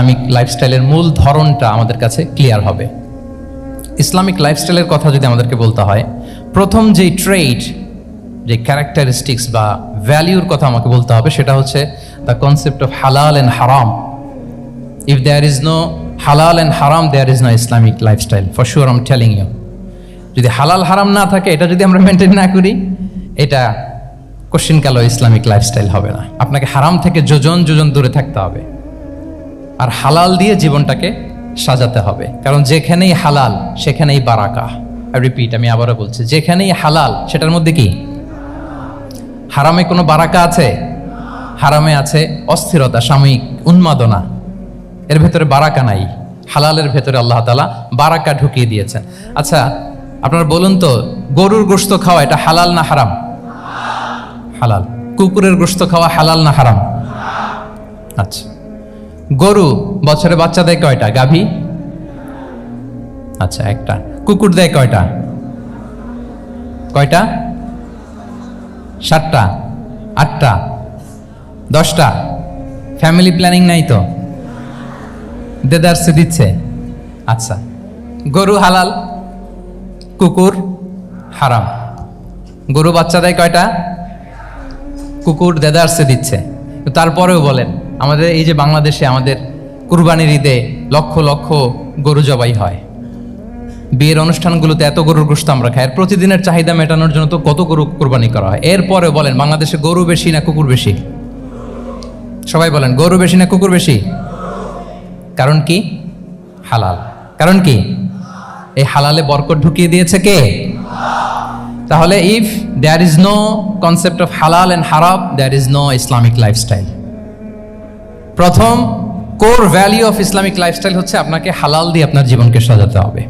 Islamic লাইফস্টাইলের মূল ধরনটা আমাদের কাছে ক্লিয়ার হবে। ইসলামিক লাইফস্টাইলের কথা যদি আমাদেরকে বলতে হয়, প্রথম যেই ট্রেড, যে ক্যারেক্টারিস্টিক্স বা ভ্যালিউর কথা আমাকে বলতে হবে, সেটা হচ্ছে দ্য কনসেপ্ট অফ হালাল অ্যান্ড হারাম। ইফ দেয়ার ইজ নো হালাল অ্যান্ড হারাম, there is no Islamic lifestyle, for sure I am telling you. যদি হালাল হারাম না থাকে, এটা যদি আমরা মেনটেন না করি, এটা কোশ্চিন কালো ইসলামিক লাইফস্টাইল হবে না। আপনাকে হারাম থেকে যোজন যোজন দূরে থাকতে হবে, আর হালাল দিয়ে জীবনটাকে সাজাতে হবে। কারণ যেখানেই হালাল সেখানেই বারাকা। রিপিট, আমি আবারও বলছি, যেখানেই হালাল সেটার মধ্যে কি হারামে কোনো বারাকা আছে? হারামে আছে অস্থিরতা, সাময়িক উন্মাদনা, এর ভেতরে বারাকা নাই। হালালের ভেতরে আল্লাহ তাআলা বারাকা ঢুকিয়ে দিয়েছেন। আচ্ছা, আপনারা বলুন তো, গরুর গোশত খাওয়া এটা হালাল না হারাম? হালাল। কুকুরের গোশত খাওয়া হালাল না হারাম? আচ্ছা, গরু বছরে বাচ্চা দেয় কয়টা? গাভী? আচ্ছা, একটা। কুকুর দেয় কয়টা? কয়টা? 7টা, 8টা, 10টা? ফ্যামিলি প্ল্যানিং নাই তো? দেদারসে দিচ্ছে। আচ্ছা, গরু হালাল, কুকুর হারাম। গরু বাচ্চা দেয় কয়টা? কুকুর দেদারসে দিচ্ছে। তারপরেও বলেন, আমাদের এই যে বাংলাদেশে আমাদের কুরবানির ঈদে লক্ষ লক্ষ গরু জবাই হয়, বিয়ের অনুষ্ঠানগুলোতে এত গরুর গোশত আমরা খাই, আর প্রতিদিনের চাহিদা মেটানোর জন্য তো কত গরু কুরবানি করা হয়। এরপরে বলেন, বাংলাদেশে গরু বেশি না কুকুর বেশি? সবাই বলেন, গরু বেশি না কুকুর বেশি? কারণ কি? হালাল। কারণ কি? এই হালালে বরকত ঢুকিয়ে দিয়েছে কে? তাহলে if there is no concept of হালাল অ্যান্ড হারাম, there is no Islamic lifestyle. প্রথম core value of Islamic lifestyle হচ্ছে আপনাকে হালাল দিয়ে আপনার জীবনকে সাজাতে হবে।